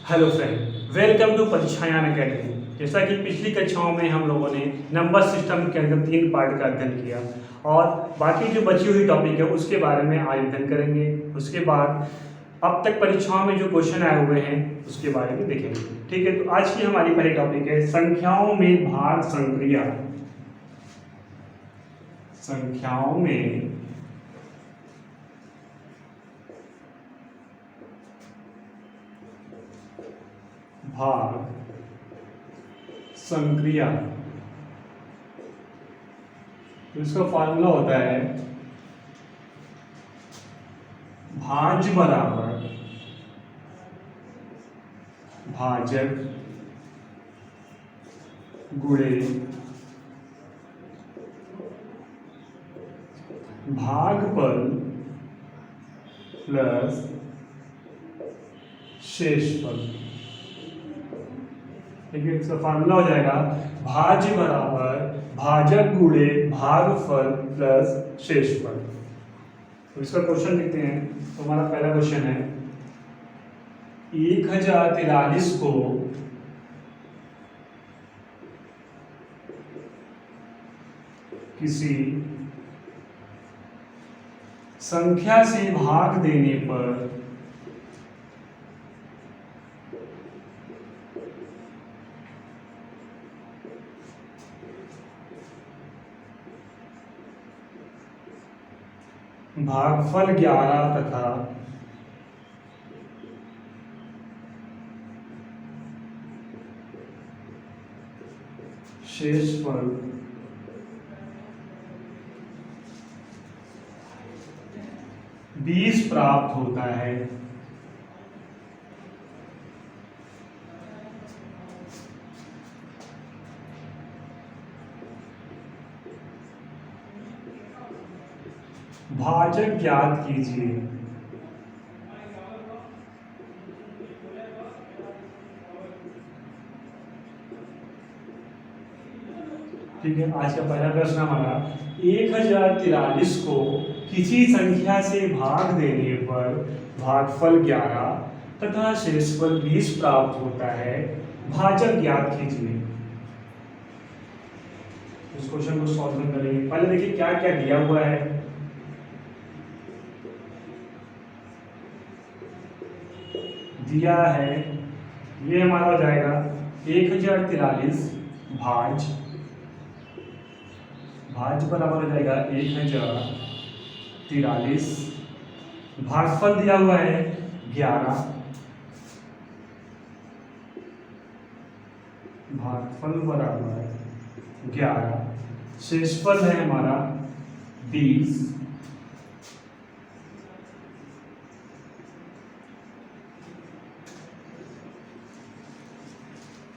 Hello friend, welcome to Parikshayan academy. जैसा कि पिछली कक्षाओं में हम लोगों ने नंबर सिस्टम के अंदर 3 पार्ट का अध्ययन किया और बाकी जो बची हुई टॉपिक है उसके बारे में आज अध्ययन करेंगे। उसके बाद अब तक परीक्षाओं में जो क्वेश्चन आए हुए हैं उसके बारे में देखेंगे। ठीक है, तो आज की हमारी पहली टॉपिक है संख्याओं में भाग संक्रिया। संख्याओं में भाग संक्रिया। तो इसका फॉर्मूला होता है भाज्य बराबर भाजक गुणे भागफल प्लस शेषफल। ठीक है, इसका फार्मूला हो जाएगा भाज्य बराबर भाजक गुणे भागफल प्लस शेषफल। तो इसका क्वेश्चन लिखते हैं। तो हमारा पहला क्वेश्चन है 1043 को किसी संख्या से भाग देने पर भागफल 11 तथा शेषफल 20 प्राप्त होता है। भाजक ज्ञात कीजिए। ठीक है, आज का पहला प्रश्न हमारा 1043 को किसी संख्या से भाग देने पर भागफल 11 तथा शेषफल 20 प्राप्त होता है। भाजक ज्ञात कीजिए। इस क्वेश्चन को सॉल्व करेंगे। पहले देखिए क्या क्या दिया हुआ है। दिया है ये हमारा हो जाएगा 1043 भाज बराबर हो जाएगा 1043। भागफल दिया हुआ है 11। भागफल बराबर 11। शेषफल है हमारा 20।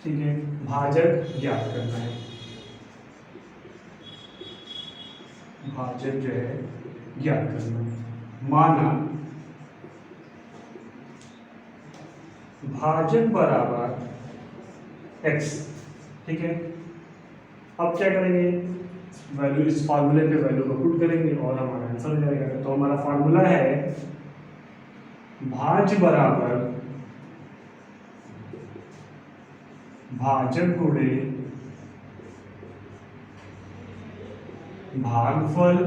ठीक है, भाजक ज्ञात करना है। भाजक जो है ज्ञात करना है। माना भाजक बराबर x। ठीक है, अब क्या करेंगे, वैल्यू इस फार्मूले पे वैल्यू को पुट करेंगे और हमारा आंसर हो जाएगा। तो हमारा फार्मूला है भाज्य बराबर भाजक गुणे भागफल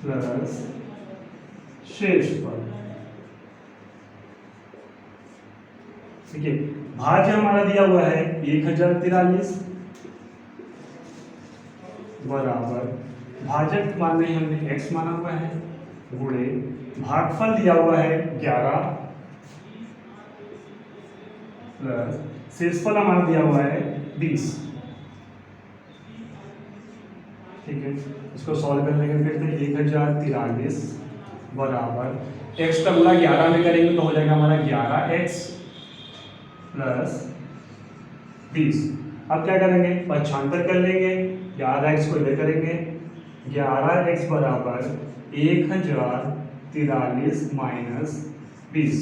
प्लस शेषफल। ठीक है, भाज्य हमारा दिया हुआ है 1043 बराबर भाजक माने हमने x माना हुआ है गुणे भागफल दिया हुआ है 11 प्लस शेषफल हमारा दिया हुआ है 20। ठीक है, इसको सॉल्व करने के फिर 1043 बराबर x का गुणा 11 में करेंगे तो हो जाएगा हमारा 11x प्लस 20। अब क्या करेंगे, पक्षांतर कर लेंगे। 11x को इधर करेंगे। 11x बराबर 1043 माइनस 20।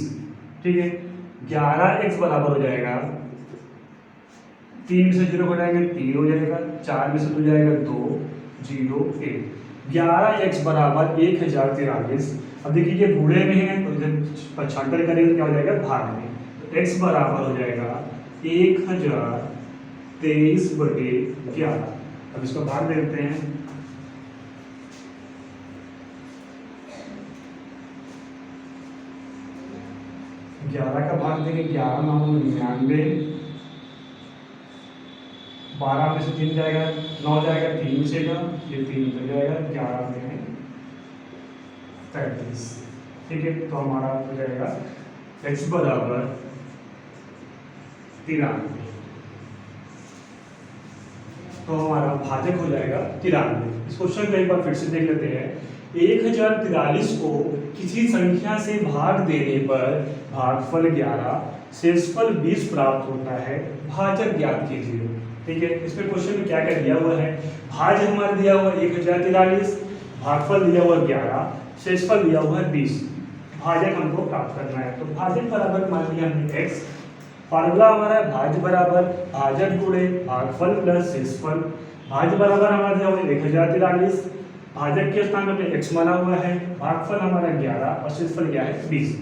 ठीक है, 11x बराबर हो जाएगा 3 से 0 घटाएंगे 3 हो जाएगा, 4 में से 2 जाएगा 2, 0, 1। 11x बराबर 1043 अब देखिए ये बूढ़े में है तो इधर पक्षांतर करेंगे तो क्या हो जाएगा भाग में, तो x बराबर हो जाएगा 1023/11। अब इसको भाग दे देते हैं, 11 का भाग देंगे, 11 9 99, 12 में से 3 जाएगा, 9 जाएगा, 3 बचेगा, ये 3 निकल जाएगा, 11 में 33। ठीक है, तो हमारा हो जाएगा x बराबर 93, तो हमारा भाजक हो जाएगा 93। इस क्वेश्चन को एक बार फिर से देख लेते हैं। 1043 को किसी संख्या से भाग देने पर भागफल 11, शेषफल 20 प्राप्त होता है, भाजक ज्ञात कीजिए। ठीक है, इसमें क्वेश्चन में क्या क्या दिया हुआ है, भाज्य हमारा दिया हुआ है 1043, भागफल दिया हुआ 11, शेषफल दिया हुआ है 20, भाजक हमको प्राप्त करना है। तो भाजक बराबर मान लिया हमने x, फार्मूला हमारा है भाज्य बराबर भाजक गुणे भागफल प्लस शेषफल। भाज्य बराबर हमारा दिया हुआ है 1043, भाजक के स्थान पर x माना हुआ है, भागफल हमारा 11 और शेषफल क्या है 20।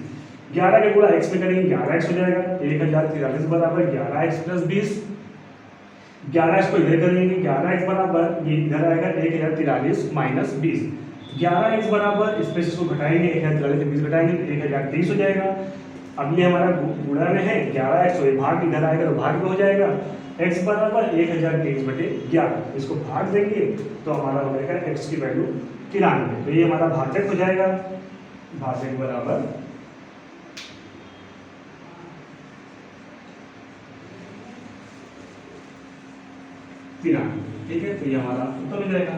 11 का गुणा x में करेंगे 11x हो जाएगा, 1043 बराबर 11x प्लस 20। 11x को इधर करेंगे, 11x बराबर ये इधर आएगा 1043 माइनस 20। 11x बराबर इस पे इसको घटाएंगे, 1043 से 20 घटाएंगे तो 1023 हो जाएगा। अब ये हमारा गुणा में है 11x, तो ये भाग इधर आएगा तो भाग में हो जाएगा, x बराबर 1023/11। इसको भाग देंगे तो हमारा हो जाएगा x की वैल्यू 93, तो ये हमारा भाजक हो जाएगा, भाजक बराबर 93। ठीक है, तो ये हमारा उत्तर हो जाएगा।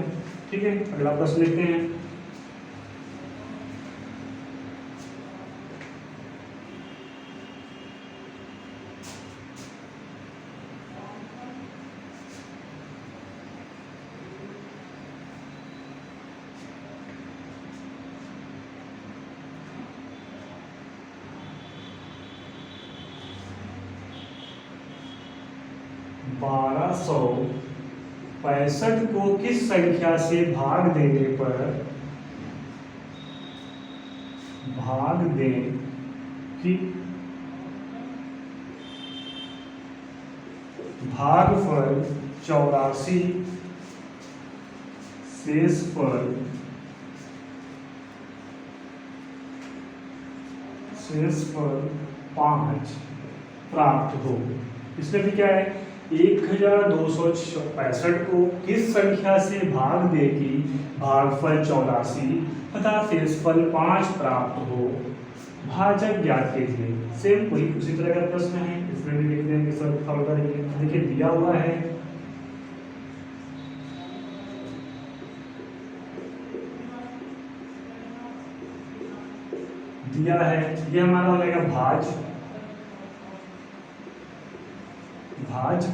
ठीक है, अगला प्रश्न लिखते हैं। बारह 1265 को किस संख्या से भाग देने पर भाग दें कि भागफल 84, शेषफल 5 प्राप्त हो। इसमें भी क्या है, 1265 को किस संख्या से भाग दे कि भागफल 84 तथा शेषफल 5 प्राप्त हो, भाजक ज्ञात कीजिए। सेम कोई उसी तरह का प्रश्न है, इसमें भी देखते हैं कि सब सॉल्व करेंगे। देखिए दिया हुआ है ये हमारा हो जाएगा भाज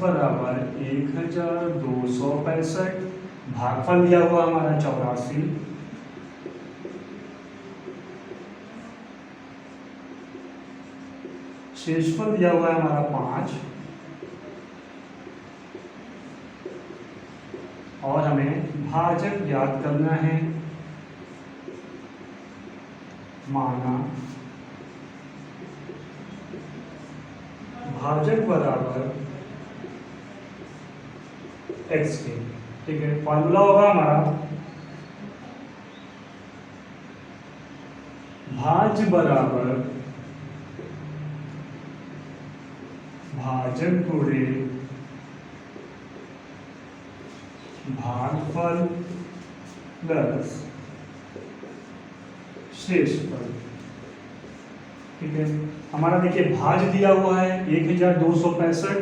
बराबर 1265, भागफल दिया हुआ हमारा 84, शेषफल दिया हुआ है हमारा 5, और हमें भाजक ज्ञात करना है। माना भाजक बराबर x के। ठीक है, फॉर्मूला होगा हमारा भाज्य बराबर भाजक गुणे भागफल प्लस शेषफल। ठीक है, हमारा देखिए भाज दिया हुआ है 1265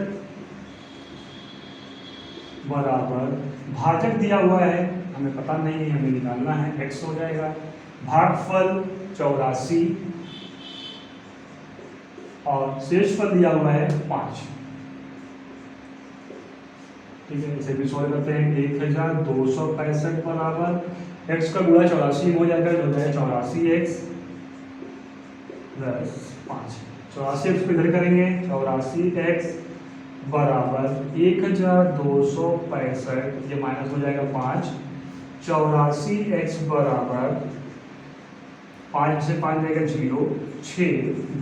बराबर भाजक दिया हुआ है, हमें पता नहीं है, हमें निकालना है, x हो जाएगा, भागफल 84 और शेषफल दिया हुआ है 5। ठीक है, इसे भी सॉल्व करते हैं। 1265 बराबर x का गुणा 84 हो जाएगा, जो है 84x प्लस 5। 84x को इधर करेंगे, 84x बराबर 1265, ये माइनस हो जाएगा 5। 84x बराबर 5 से 5 जाएगा 0, 6,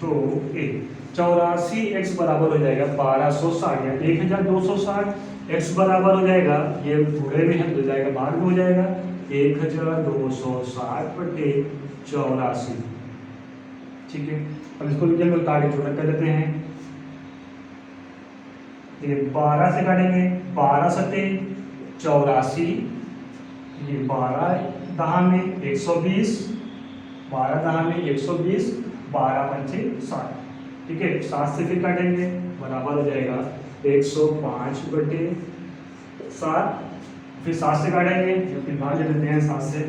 2, 1। 84 x बराबर हो जाएगा 1260 या 1260। x बराबर हो जाएगा, ये पूरे में है तो हो जाएगा, भाग में हो जाएगा 1260 बटे 84। ठीक है, अब इसको लीजिए हम लोग आगे छोटा कर देते हैं। ये 12 से काटेंगे, 12 सते 84, ये 12 दहा में 120, 12 दहा में 120, 12 पंचे 60। ठीक है, 7 से फिर काटेंगे, बराबर हो जाएगा 105 बटे 7। फिर 7 से काटेंगे, फिर भाग दे देते हैं 7 से।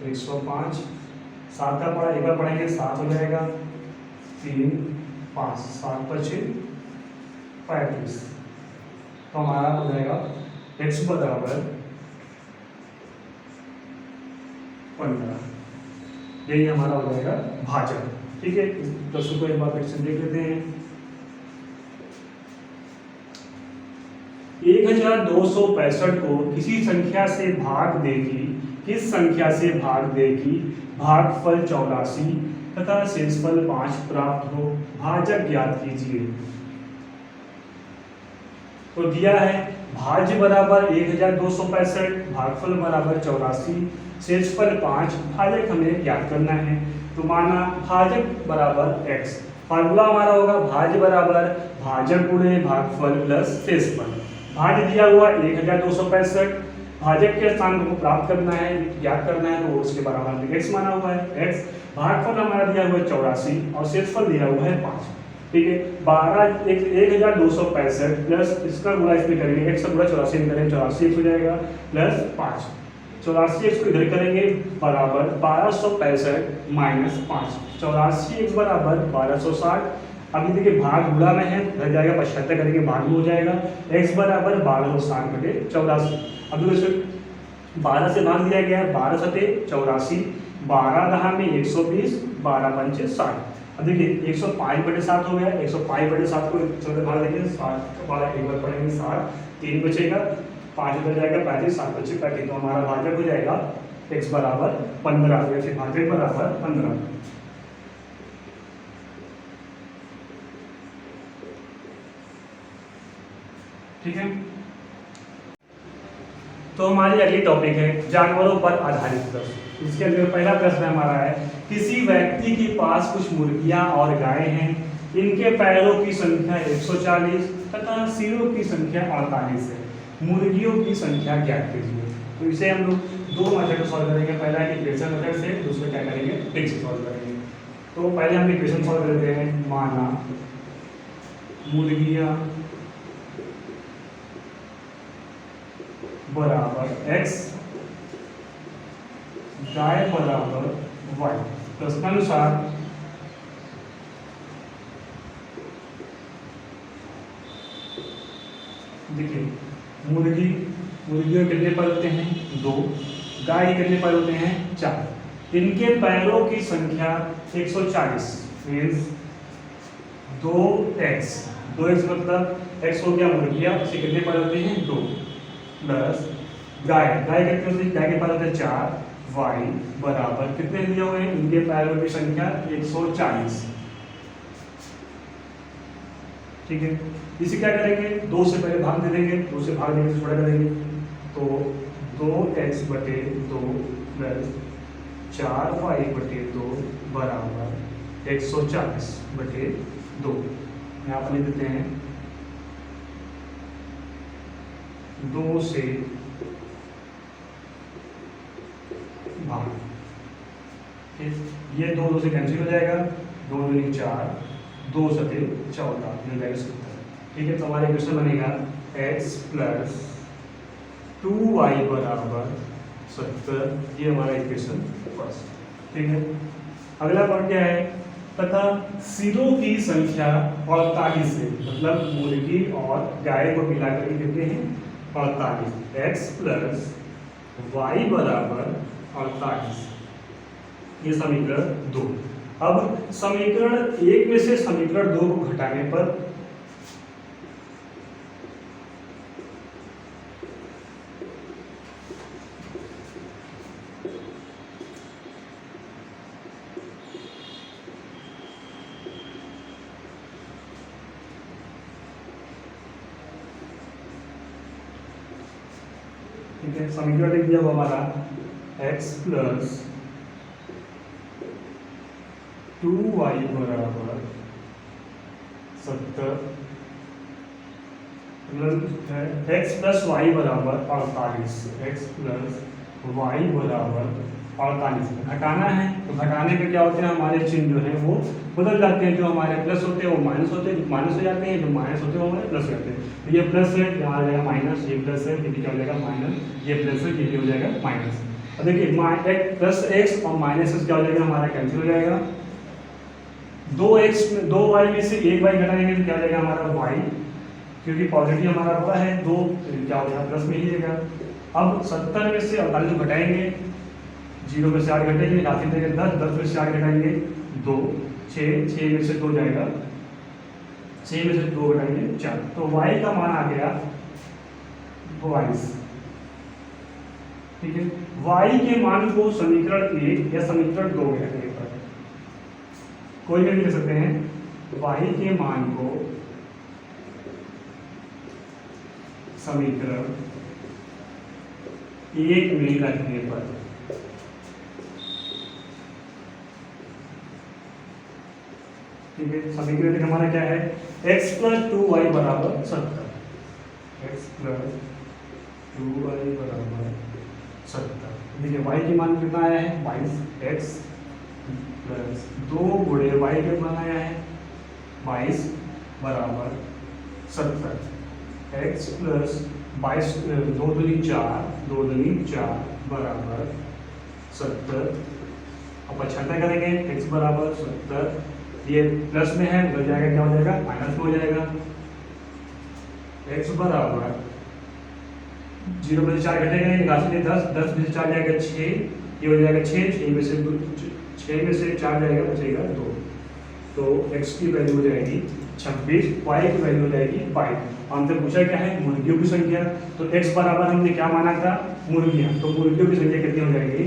105 7 का पढ़ा, एक बार पढ़ेंगे 7 हो जाएगा, 3 5 7 पचे 35। तो हमारा हो जाएगा x बराबर 15। यही हमारा हो जाएगा भाजक। ठीक है, प्रश्न को एक बार फिर से देख लेते हैं। 1265 को किसी संख्या से भाग देगी, किस संख्या से भाग देगी, भागफल 84 तथा शेषफल 5 प्राप्त हो, भाजक ज्ञात कीजिए। तो दिया है भाज्य बराबर 1265, भागफल बराबर 84, शेषफल 5, भाजक हमें ज्ञात करना है। तो माना भाजक बराबर x, फार्मूला हमारा होगा भाज्य बराबर भाजक गुणे भागफल प्लस शेषफल। भाज्य दिया हुआ 1265, भाजक के स्थान को प्राप्त करना है, ज्ञात करना है, तो उसके बराबर हमने x माना हुआ है x। भागफल हमारा दिया हुआ है 84 और शेषफल दिया हुआ है 5। ठीक है, 1265 प्लस इसका गुणा इसमें करेंगे, x का गुणा 84 में करेंगे, 84 हो जाएगा प्लस 5, 84 x को इधर करेंगे बराबर 1265 माइनस 5, 84 x बराबर 1260। अभी देखिए भाग गुणा में है, इधर जाएगा 75 करेंगे, भाग में हो जाएगा x बराबर 1260 बटे 84। अब देखो इसको 12 से भाग दिया गया है, 12 सते 84, 12 दहा में 120, 12 पंचे 60। अब देखिए 105 बटे 7 हो गया, 105 बटे 7 को चौदह भाग देंगे, 7 का 12 एक बार पढ़ेंगे, 7 3 बचेगा, 5 उधर जाएगा 35, 7 बचे 35। तो हमारा भाजक हो जाएगा x बराबर 15 या फिर भाजक बराबर 15। ठीक है, तो हमारी अगली टॉपिक है जानवरों पर आधारित प्रश्न। इसके अंदर पहला प्रश्न हमारा है, किसी व्यक्ति के पास कुछ मुर्गियां और गायें हैं, इनके पैरों की संख्या 140 तथा सिरों की संख्या 48 है, मुर्गियों की संख्या ज्ञात कीजिए। तो इसे हम लोग दो मेथड से सॉल्व करेंगे, पहला है इक्वेशन मेथड से, दूसरा क्या करेंगे ट्रिक से सॉल्व करेंगे। तो पहले हम इक्वेशन सॉल्व करते हैं। माना मुर्गियां बराबर x, गाय बराबर y। प्रश्नानुसार देखिए मुर्गियों के कितने पैर होते हैं 2, गाय के कितने पैर होते हैं 4। इनके पैरों की संख्या 140 मीन्स 2x, 2x मतलब x हो गया मुर्गियां, इसके कितने पैर होते हैं 2, प्लस गाय कितने होते हैं, गाय के पैर होते हैं 4, y बराबर कितने दिए हुए हैं, इनके पैरों की संख्या 140। ठीक है, इसे क्या करेंगे 2 से पहले भाग दे देंगे, 2 से भाग देंगे तो छोटा करेंगे, तो 2x बटे 2 प्लस 4y बटे 2 बराबर 140 बटे 2। यहाँ पर लिख देते हैं 2 से भाग, ये 2 से कैंसिल हो जाएगा, 2 दूनी 4, 2 सते 14 मिल जाएगा 70। ठीक है, तो हमारा इक्वेशन बनेगा x प्लस 2y बराबर 70। ये हमारा इक्वेशन फर्स्ट। ठीक है, अगला पार्ट क्या है, तथा सिरों की संख्या 48 है, मतलब मुर्गी और गाय को मिलाकर कितने हैं 48। x प्लस y बराबर 48, ये समीकरण 2। अब समीकरण 1 में से समीकरण 2 को घटाने पर है, समीकरण लिख दिया वो हमारा x प्लस 2y बराबर 70, x प्लस वाई बराबर 48, x प्लस वाई बराबर 48। घटाना है तो घटाने पे क्या होते हैं, हमारे चिन्ह जो है वो बदल जाते हैं, जो हमारे प्लस होते हैं वो माइनस होते हैं, माइनस हो जाते हैं, जो माइनस होते हैं वो हमारे प्लस हो जाते हैं। तो ये प्लस है, यहाँ आ जाएगा माइनस, ये प्लस है, ये भी क्या हो जाएगा माइनस, ये प्लस है, ये भी हो जाएगा माइनस। अब देखिए प्लस एक्स और माइनस एक्स क्या हो जाएगा हमारा, कैंसिल हो जाएगा। 2 वाई में से 1 वाई घटाएंगे तो क्या हो जाएगा हमारा वाई, क्योंकि पॉजिटिव हमारा बड़ा है, 2 क्या हो जाएगा प्लस में ही रहेगा। अब 70 में से 48 घटाएंगे, 0 में से 8 घटेंगे, काफी देंगे 10, 10 में से 8 घटाएंगे 2, 6 में से 2 जाएगा, 6 में से 2 घटाएंगे 4, तो y का मान आ गया 22। ठीक है, y के मान को समीकरण 1 या समीकरण 2 में रखने पर कोई भी लिख सकते हैं, y के मान को समीकरण 1 में रखने पर ठीक है, समीकरण हमारा क्या है, x प्लस 2y बराबर 70, x प्लस 2y बराबर 70। देखिए y के मान कितना आया है 22, x प्लस 2 गुणे y के मान आया है 22 बराबर 70, x प्लस 22, 2 दूनी 4, 2 दूनी 4 बराबर 70। अब 95 करेंगे, x बराबर 70, ये प्लस में है बदल जाएगा, क्या हो जाएगा माइनस में हो जाएगा। x बराबर 0 में से 4 घटेगा, निकासी में 10, 10 में से 4 जाएगा 6, ये हो जाएगा 6, 6 में से 4 जाएगा बचेगा 2, तो x की वैल्यू हो जाएगी 26, y की वैल्यू हो जाएगी 22। हमसे पूछा क्या है मुर्गियों की संख्या, तो x बराबर हमने क्या माना था मुर्गियां, तो मुर्गियों की संख्या कितनी हो जाएगी,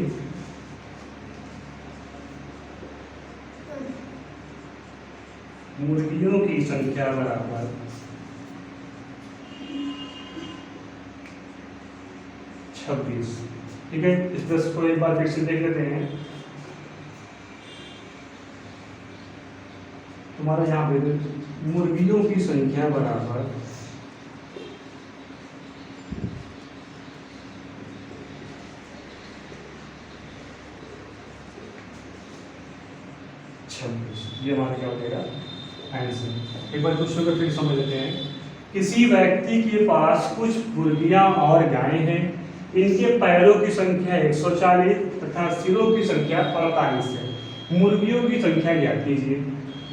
मुर्गियों की संख्या बराबर 26। ठीक है, इस प्रश्न को एक बार फिर से देख लेते हैं। तुम्हारा यहाँ पे मुर्गियों की संख्या बराबर 26, ये हमारा क्या हो जाएगा आंसर। एक बार क्वेश्चन को फिर समझ लेते हैं। किसी व्यक्ति के पास कुछ मुर्गियां और गायें हैं, इनके पैरों की संख्या 140 तथा सिरों की संख्या 45 है। मुर्गियों की संख्या ज्ञात कीजिए।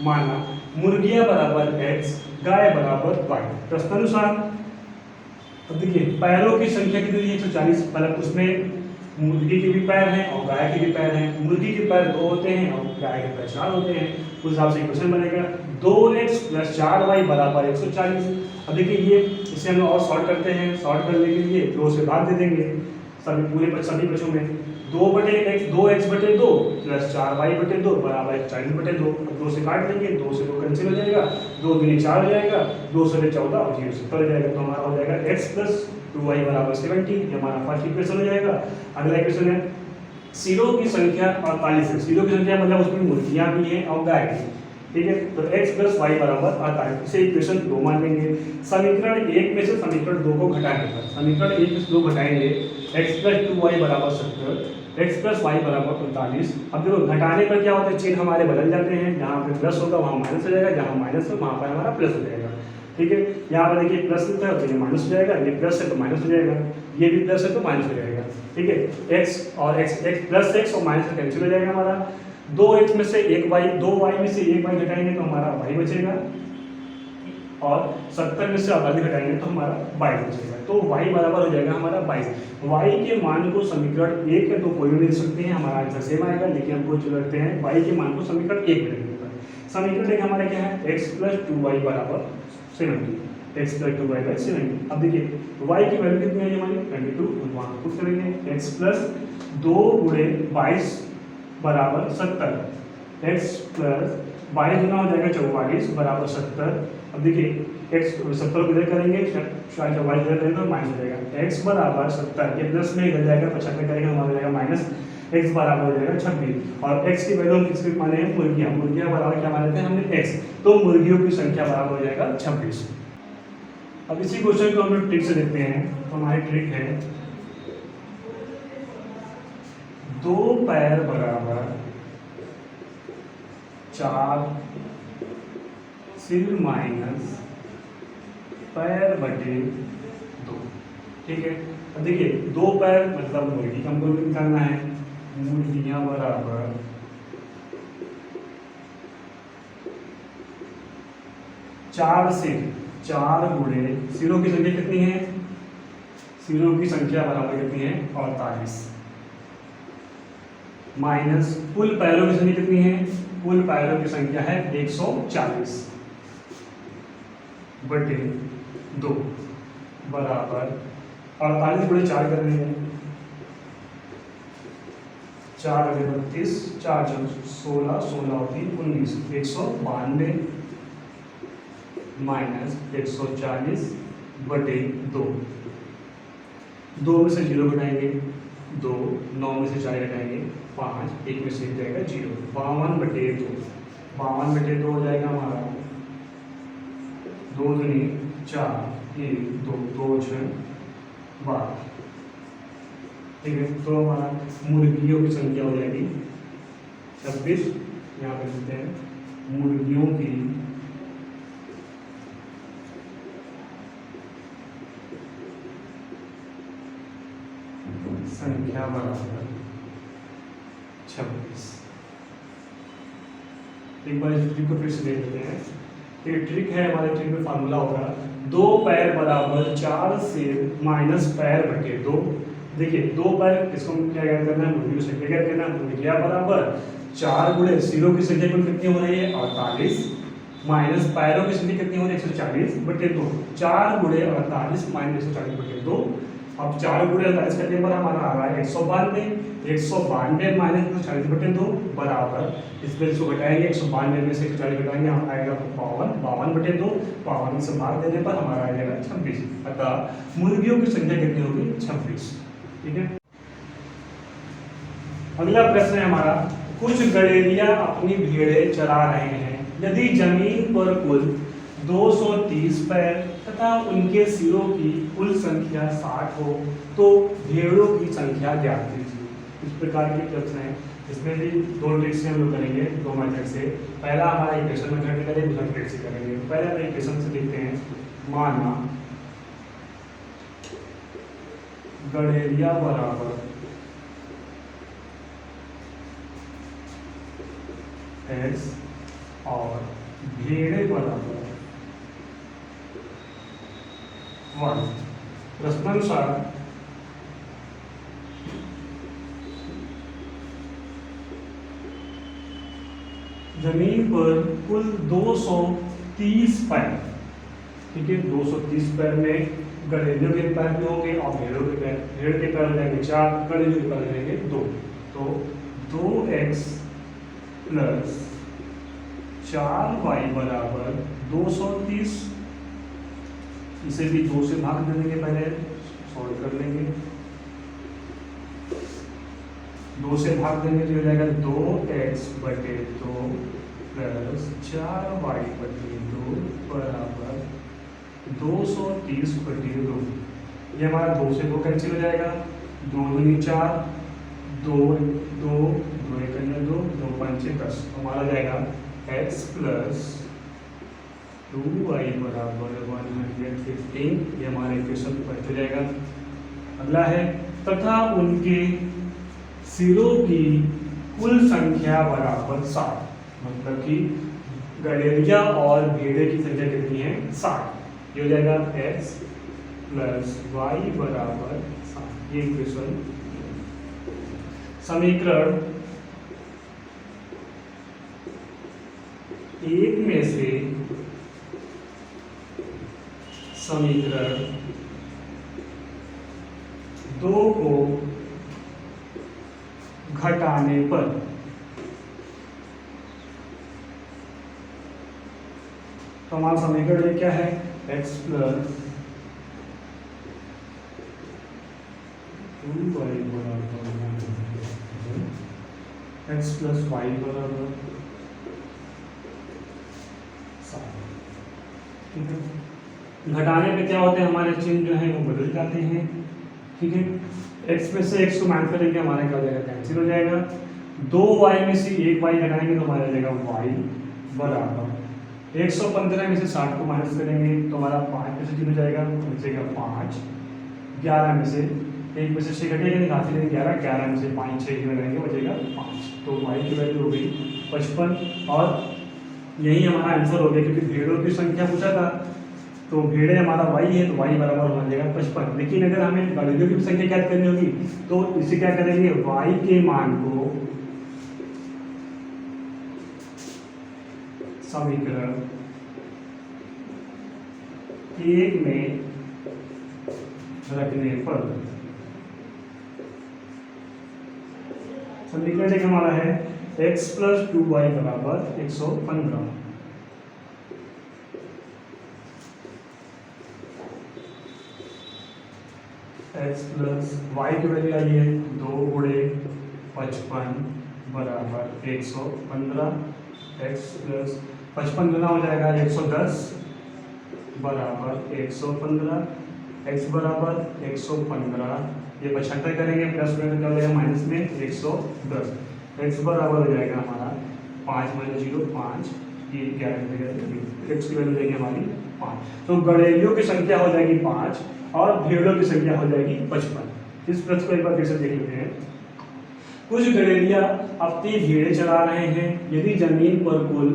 माना मुर्गियां बराबर x, गाय बराबर y। प्रश्नानुसार अब देखिए पैरों की संख्या कितनी है 140, मतलब उसमें मुर्गी के भी पैर हैं और गाय के भी पैर हैं। मुर्गी के पैर 2 होते हैं और गाय के पैर 4 होते हैं। उस हिसाब से क्वेश्चन बनेगा 2x प्लस 4y बराबर 140। अब देखिए ये इसे हम और सॉल्व करते हैं। सॉल्व करने के लिए 2 से भाग दे देंगे सभी बच्चों में। 2x बटे 2 प्लस 4y बटे 2 बराबर 40 बटे 2। अब 2 से काट देंगे, 2 से 2 कैंसिल हो जाएगा, 2 दूनी 4 हो जाएगा, 2 से 14 और 0 से 70 हो जाएगा। तो हमारा हो जाएगा x प्लस 2y बराबर 70। ये हमारा फर्स्ट इक्वेशन हो जाएगा। अगला इक्वेशन है सिरों की संख्या 48 है। सिरों की संख्या मतलब उसमें मुर्गियां भी हैं और गाय भी। ठीक है, तो x प्लस वाई बराबर 48, इसे इक्वेशन 2 मान लेंगे। समीकरण 1 में से समीकरण 2 को घटाने पर समीकरण 1 में से 2 घटाएंगे, x प्लस 2y बराबर 70, x प्लस वाई बराबर 45। अब देखो घटाने पर क्या होता है, चिन्ह हमारे बदल जाते हैं। जहाँ पे प्लस होगा वहाँ माइनस हो जाएगा, जहाँ माइनस हो वहाँ पर हमारा प्लस हो जाएगा। ठीक है, यहाँ पर देखिए प्लस है तो ये माइनस हो जाएगा, ये प्लस है तो माइनस हो जाएगा, ये भी प्लस है तो माइनस हो जाएगा। ठीक है, x और x प्लस x और माइनस कैंसिल हो जाएगा हमारा। 2x में से 1y, 2y में से 1y घटाएंगे तो हमारा y बचेगा और 70 में से 48 घटाएंगे तो हमारा 22 बचेगा। तो y बराबर हो जाएगा हमारा 22। y के मान को समीकरण 1 में तो कोई भी लिख सकते हैं, हमारा आंसर सेम आएगा, लेकिन हम कुछ रखते हैं y के मान को समीकरण 1 में लिखने पर। समीकरण 1 हमारा क्या है, x प्लस 2y बराबर 70, x प्लस 2y बाई 70। अब देखिए y की वैल्यू कितनी है हमारी 22, वहाँ पुट करेंगे x प्लस 2 गुणे 22 बराबर 70। एक्स प्लस 22 गुना हो जाएगा 44 बराबर 70। अब देखिए एक्स 70 को इधर करेंगे, 44 इधर करेंगे तो माइनस हो जाएगा। एक्स बराबर 70, ये प्लस में इधर जाएगा, 75 करेंगे हमारा जाएगा माइनस, एक्स बराबर हो जाएगा 26। और एक्स की वैल्यू हम किसके माने हैं, मुर्गियाँ। मुर्गियाँ बराबर क्या माने थे हमने, एक्स, तो मुर्गियों की संख्या बराबर हो जाएगा 26। अब इसी क्वेश्चन को हम लोग ट्रिक से देखते हैं। तो हमारी ट्रिक है 2 पैर बराबर 4 सिर माइनस पैर बटे 2। ठीक है, अब देखिए 2 पैर मतलब मुर्गी, हमको निकालना है। मुर्गियाँ बराबर 4 सिर, 4 गुणे सिरों की संख्या कितनी है, सिरों की संख्या बराबर कितनी है 48, माइनस कुल पैरों की संख्या कितनी है, कुल पैरों की संख्या है 140 बटे 2 बराबर 48 गुणे 4 कर रहे हैं, 4 32, 4 16, 16 होती 19, 192 माइनस 140 बटे 2, 2 में से 0 घटाएंगे 2, 9 में से 4 घटाएंगे 5, 1 में से 1 जाएगा 0, 52 बटे 2, 52 बटे 2 हो जाएगा हमारा 2 दूनी 4, 1 2, 2 6 12। ठीक है, तो हमारा मुर्गियों की संख्या हो जाएगी 26। यहाँ पे लिखते हैं मुर्गियों की संख्या बराबर 26। एक बार इस ट्रिक को फिर से देख लेते हैं। ये ट्रिक है, हमारे ट्रिक में फार्मूला होगा 2 पैर बराबर 4 सिर माइनस पैर बटे 2। देखिए 2 पैर इसको क्या याद करना है, मुर्गी की संख्या याद करना है। मुर्गियाँ बराबर 4 गुणे सिरों की संख्या कुल कितनी हो रही है 48, माइनस पैरों की संख्या कितनी हो रही है 140 बटे 2, 4 गुणे 48 माइनस 140 बटे 2। अब 4 गुणे 48 करने पर हमारा आ रहा है 192, 192 माइनस 140 बटे 2 बराबर, इस वैल्यू को घटाएंगे 192 में से 140 घटाएंगे, हम आएगा 52, 52 बटे 2, 52 से भाग देने पर हमारा आ जाएगा 26। अतः मुर्गियों की संख्या कितनी होगी 26। ठीक है, अगला प्रश्न है हमारा, कुछ गड़ेरिया अपनी भेड़ें चरा रहे हैं। यदि जमीन पर कुल 230 पैर तथा उनके सिरों की कुल संख्या 60 हो तो भेड़ों की संख्या ज्ञात कीजिए। इस प्रकार के प्रश्न है, इसमें भी 2 ट्रिक से हम लोग करेंगे, 2 मेथड से। पहला हमारा इक्वेशन मेथड से करेंगे, दूसरा ट्रिक से करेंगे। पहले हम इक्वेशन से देखते हैं। माना गड़ेरिया बराबर x और भेड़े बराबर 1। प्रश्नानुसार जमीन पर कुल 230 पैर, ठीक है, 230 पैर में गड़ेरियों के पैर भी होंगे और भेड़ों के पैर, भेड़ के पैर हो जाएंगे 4, गड़ेरियों के पैर हो जाएंगे 2। तो 2x प्लस 4y बराबर 230, इसे भी 2 से भाग दे देंगे, पहले सॉल्व कर लेंगे। 2 से भाग देंगे तो हो जाएगा 2x बटे 2 प्लस 4y बटे 2 बराबर 230 बटे 2। ये हमारा 2 से 2 कैंसिल हो जाएगा, 2 दूनी 4, 2 2 2 1 2 2 5 10, हमारा जाएगा x प्लस 2y बराबर 115। ये हमारा इक्वेशन फर्स्ट हो जाएगा। अगला है तथा उनके सिरों की कुल संख्या बराबर 60, मतलब कि गड़ेरिया और भेड़े की संख्या कितनी है 60। ये हो जाएगा x प्लस y बराबर 60। ये इक्वेशन समीकरण 1 में से समीकरण 2 को घटाने पर तो हमारा समीकरण ये क्या है, x प्लस 2y बराबर x प्लस वाई बराबर 7। ठीक है, घटाने पे क्या होते हैं, हमारे चिन्ह जो है वो बदल जाते हैं। ठीक है, x में से x को माइनस करेंगे, हमारा क्या हो जाएगा, कैंसिल हो जाएगा। 2y में से 1y घटाएंगे तो हमारा जाएगा y बराबर 115 में से 60 को माइनस करेंगे तो हमारा 5 में से 0 जाएगा, बचेगा 5। 11 में से 1 में से 6 घटेगा नहीं, घाते लेंगे 11, 11 में से 5 6 घटाएंगे बचेगा 5। तो y की वैल्यू हो गई 55 और यही हमारा आंसर हो गया, क्योंकि भेड़ों की संख्या पूछा था तो भेड़े हमारा y है तो y बराबर हो जाएगा 55। लेकिन अगर हमें गड़ेरियों की संख्या ज्ञात करनी होगी तो इसे क्या करेंगे, y के मान को समीकरण 1 में रखने पर, समीकरण 1 हमारा है x प्लस 2y बराबर 115। x प्लस वाई की वैल्यू आई है 2 गुणे 55 बराबर 115। x प्लस 55 गुना हो जाएगा 110 बराबर 115। x बराबर 115, ये 75 करेंगे प्लस में क्या हो जाएगा माइनस में 110। x बराबर हो जाएगा हमारा 5 माइनस 0 5, ये 11 x की वैल्यू देंगे हमारी 5। तो गड़ेरियों की संख्या हो जाएगी 5 और भेड़ों की संख्या हो जाएगी 55। इस प्रश्न को एक बार फिर से देख लेते हैं। कुछ गड़ेरिया अपनी भेड़ें चला रहे हैं, यदि जमीन पर कुल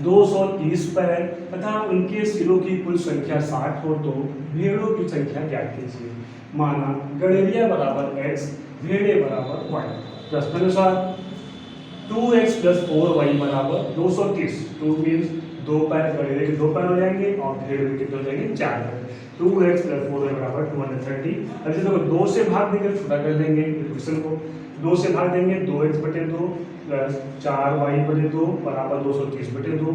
230 पैर तथा उनके सिरों की कुल संख्या 60 हो तो भेड़ों की संख्या ज्ञात कीजिए। माना गड़ेरिया बराबर x, भेड़े बराबर y। प्रश्नानुसार 2x प्लस 4y बराबर 230। 2 मीन्स 2 पैर, गड़ेरिया के 2 पैर हो जाएंगे और भेड़ों के कितने हो जाएंगे 4 पैर। 2x प्लस 4y बराबर 230। अब देखो 2 से भाग देकर छोटा कर देंगे क्वेश्चन को, 2 से भाग देंगे 2x बटे 2 प्लस 4y बटे 2 बराबर 230 बटे 2।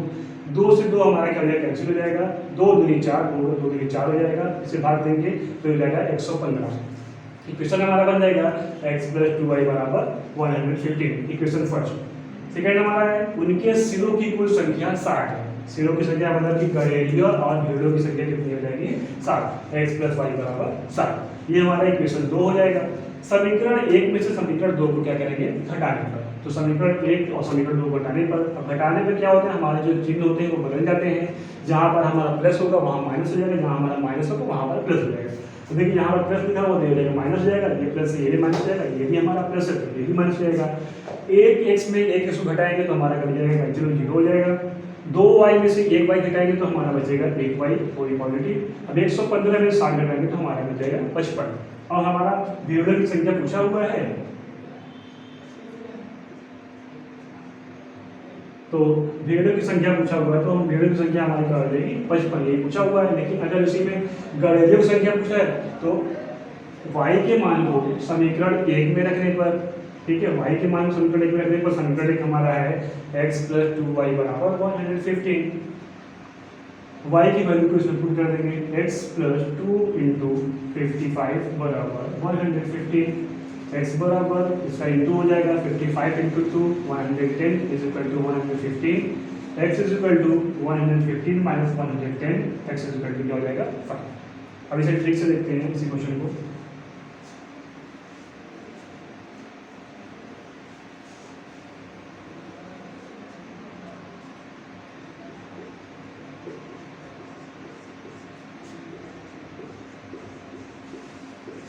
2 से 2 हमारा क्या हो जाएगा, कैंसिल हो जाएगा, 2 दूनी 4, 2 दूनी 4 हो जाएगा, इसे भाग देंगे तो हो जाएगा 115। इक्वेशन हमारा बन जाएगा x प्लस 2y बराबर 115, इक्वेशन फर्स्ट। सेकेंड हमारा है उनके सिरों की कुल संख्या 60 है। सिरों की संख्या मतलब कि गड़ेरियों और भेड़ों की संख्या कितनी हो जाएगी 60, x प्लस वाई बराबर 60। ये हमारा इक्वेशन 2 हो जाएगा। समीकरण 1 में से समीकरण 2 को क्या करेंगे, घटाने पर। तो समीकरण 1 और समीकरण 2 घटाने पर, अब घटाने पर क्या होता है, हमारे जो चिन्ह होते हैं वो बदल जाते हैं। जहाँ पर हमारा प्लस होगा वहाँ माइनस हो जाएगा, जहाँ हमारा माइनस होगा वहाँ हमारा प्लस हो जाएगा। तो देखिए यहाँ पर प्लस लिखा हुआ हो जाएगा, माइनस हो जाएगा, ये प्लस ये भी माइनस हो जाएगा, ये भी हमारा प्लस है तो ये भी माइनस हो जाएगा। एक x में एक x को घटाएंगे तो हमारा कट जाएगा, कैंसिल 0 हो जाएगा। 2y में से 1y घटाएंगे तो हमारा बचेगा 1y, कोई पॉजिटिव। अब 115 में 60 घटाएंगे तो हमारा बच जाएगा 55। और हमारा भेड़ों की संख्या पूछा हुआ है, तो भेड़ों की संख्या पूछा हुआ है तो हम भेड़ों की संख्या हमारी क्या हो जाएगी 55, यही पूछा हुआ है। लेकिन अगर इसी में गड़ेरियों की संख्या पूछा है तो y के मान को समीकरण 1 में रखने पर, ठीक है, y के मान समीकरण 1 में रखने पर समीकरण 1 हमारा है x प्लस 2y बराबर 115। y की वैल्यू को इसमें पुट कर देंगे, x प्लस 2 इंटू 55 बराबर 115। x बराबर इसका इंटू हो जाएगा 55 into 2 110 is equal to 115। x is equal to 115 minus 110, x is equal to क्या हो जाएगा 5। अब इसे ट्रिक से देखते हैं इसी क्वेश्चन को।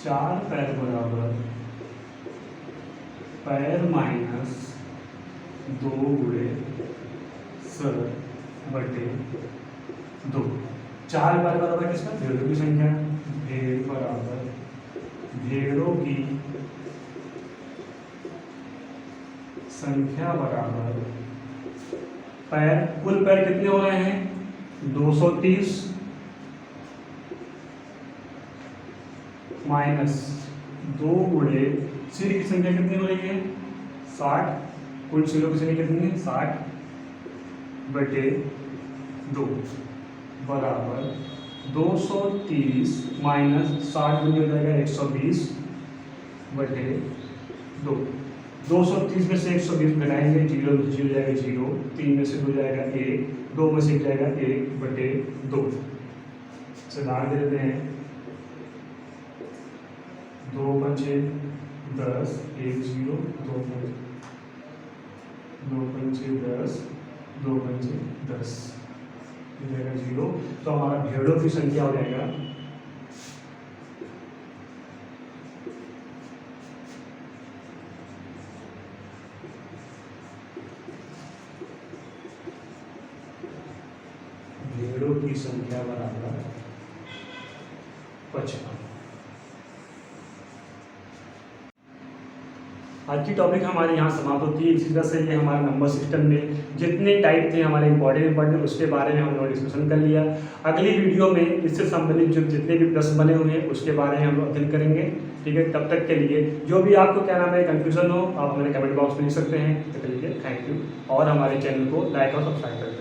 चार पैर बराबर पैर माइनस 2 गुणे सर बटे 2। 4 पैर बराबर किसका, भेड़ों की संख्या, भेड़ बराबर भेड़ों की संख्या बराबर पैर, कुल पैर कितने हो रहे हैं 230 माइनस 2 गुणे सिर की संख्या कितनी हो रही है 60, कुल सिरों की संख्या कितनी है 60 बटे 2। बराबर 230 माइनस 60 दूनी हो जाएगा 120 बटे 2। 230 में से 120 घटाएंगे, 0 हो जाएगा 0, 3 में से 2 जाएगा 1, 2 में से 1 जाएगा 1 बटे 2 से दाग दे देते हैं। 2 पंचे 10, 1 0, 2 पंचे 10, 2 पंचे 10 हो जाएगा 0। तो हमारा भेड़ों की संख्या हो जाएगा की संख्या बराबर 55। आज की टॉपिक हमारे यहाँ समाप्त होती है। इसी तरह से ये हमारे नंबर सिस्टम में जितने टाइप थे हमारे इंपॉर्टेंट उसके बारे में हम लोग डिस्कशन कर लिया। अगली वीडियो में इससे संबंधित जो जितने भी प्रश्न बने हुए हैं उसके बारे में हम लोग अध्ययन करेंगे। ठीक है, तब तक के लिए जो भी आपको क्या नाम है कंफ्यूजन हो आप हमारे कमेंट बॉक्स में लिख सकते हैं। तो चलिए थैंक यू, और हमारे चैनल को लाइक और सब्सक्राइब करें।